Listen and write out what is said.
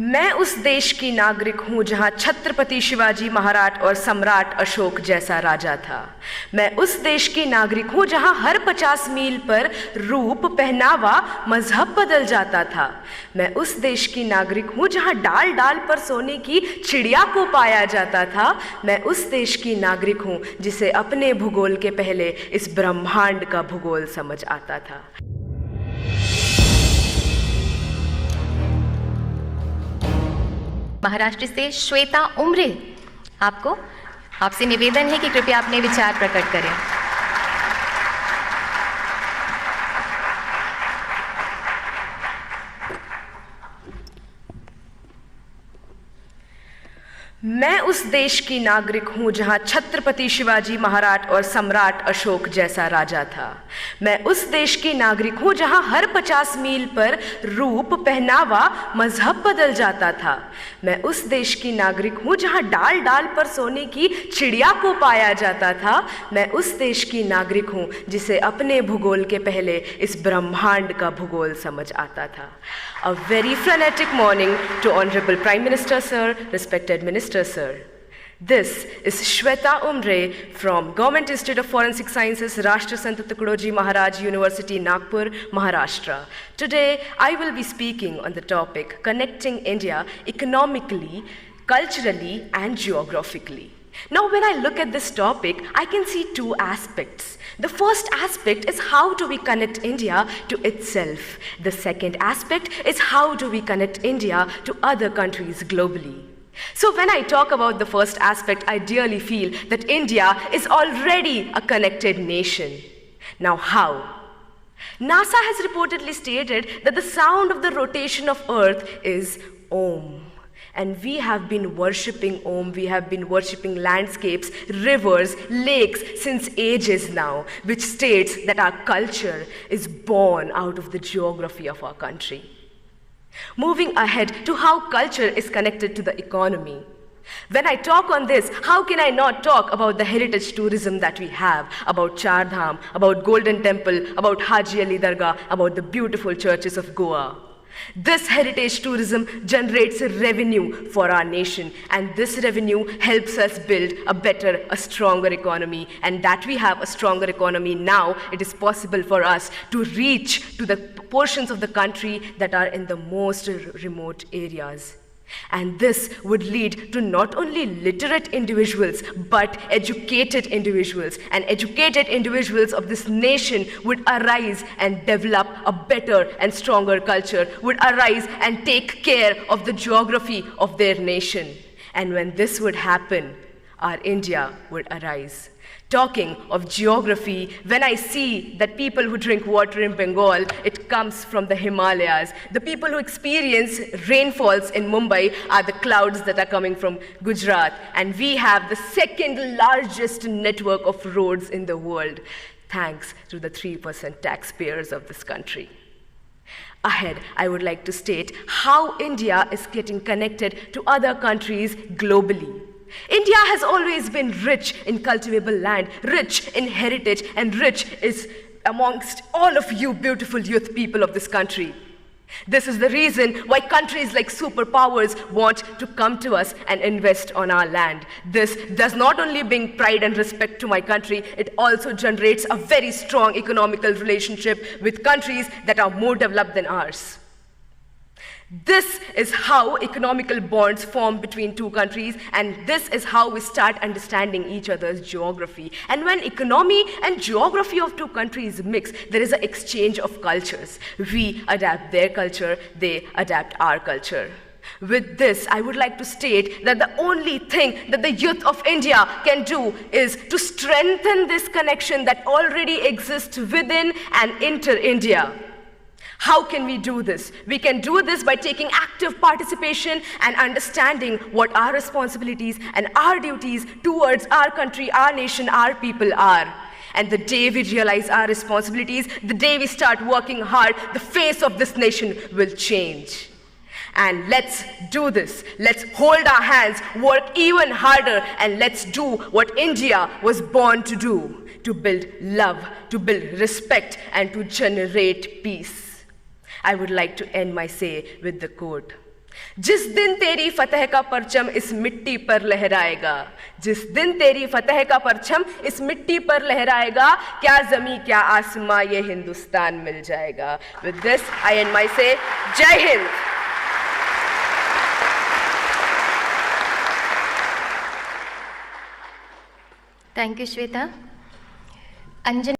मैं उस देश की नागरिक हूँ जहाँ छत्रपति शिवाजी महाराज और सम्राट अशोक जैसा राजा था। मैं उस देश की नागरिक हूँ जहाँ हर 50 मील पर रूप, पहनावा, मजहब बदल जाता था। मैं उस देश की नागरिक हूँ जहाँ डाल डाल पर सोने की चिड़िया को पाया जाता था। मैं उस देश की नागरिक हूँ जिसे अपने भूगोल के पहले इस ब्रह्मांड का भूगोल समझ आता था। महाराष्ट्र से श्वेता उमरे, आपसे निवेदन है कि कृपया अपने विचार प्रकट करें। मैं उस देश की नागरिक हूँ जहाँ छत्रपति शिवाजी महाराज और सम्राट अशोक जैसा राजा था। मैं उस देश की नागरिक हूँ जहाँ हर 50 मील पर रूप, पहनावा, मजहब बदल जाता था। मैं उस देश की नागरिक हूँ जहाँ डाल डाल पर सोने की चिड़िया को पाया जाता था। मैं उस देश की नागरिक हूँ जिसे अपने भूगोल के पहले इस ब्रह्मांड का भूगोल समझ आता था। A very frenetic morning to Honorable Prime Minister Sir, respected Minister Sir. This is Shweta Umre from Government Institute of Forensic Sciences, Rashtra Sant Tukadoji Maharaj University, Nagpur, Maharashtra. Today, I will be speaking on the topic connecting India economically, culturally, and geographically. Now, when I look at this topic, I can see two aspects. The first aspect is how do we connect India to itself. The second aspect is how do we connect India to other countries globally. So when I talk about the first aspect, I dearly feel that India is already a connected nation. Now how? NASA has reportedly stated that the sound of the rotation of Earth is Om. And we have been worshipping Om, we have been worshipping landscapes, rivers, lakes since ages now, which states that our culture is born out of the geography of our country. Moving ahead to how culture is connected to the economy. When I talk on this, how can I not talk about the heritage tourism that we have, about Char Dham, about Golden Temple, about Haji Ali Dargah, about the beautiful churches of Goa. This heritage tourism generates revenue for our nation, and this revenue helps us build a better, a stronger economy. And that we have a stronger economy now, it is possible for us to reach to the portions of the country that are in the most remote areas. And this would lead to not only literate individuals, but educated individuals. And educated individuals of this nation would arise and develop a better and stronger culture, would arise and take care of the geography of their nation. And when this would happen, our India would arise. Talking of geography, when I see that people who drink water in Bengal, it comes from the Himalayas. The people who experience rainfalls in Mumbai are the clouds that are coming from Gujarat. And we have the second largest network of roads in the world, thanks to the 3% taxpayers of this country. Ahead, I would like to state how India is getting connected to other countries globally. India has always been rich in cultivable land, rich in heritage, and rich is amongst all of you beautiful youth people of this country. This is the reason why countries like superpowers want to come to us and invest on our land. This does not only bring pride and respect to my country, it also generates a very strong economical relationship with countries that are more developed than ours. This is how economical bonds form between two countries, and this is how we start understanding each other's geography. And when economy and geography of two countries mix, there is an exchange of cultures. We adapt their culture, they adapt our culture. With this, I would like to state that the only thing that the youth of India can do is to strengthen this connection that already exists within and inter-India. How can we do this? We can do this by taking active participation and understanding what our responsibilities and our duties towards our country, our nation, our people are. And the day we realize our responsibilities, the day we start working hard, the face of this nation will change. And let's do this. Let's hold our hands, work even harder, and let's do what India was born to do, to build love, to build respect, and to generate peace. I would like to end my say with the quote. जिस दिन तेरी फतह का परचम इस मिट्टी पर लहराएगा, जिस दिन तेरी फतह का परचम इस मिट्टी पर लहराएगा, क्या जमी क्या आसमां ये हिंदुस्तान मिल जाएगा। With this I and my से जय Hind. Thank you Shweta. Anjan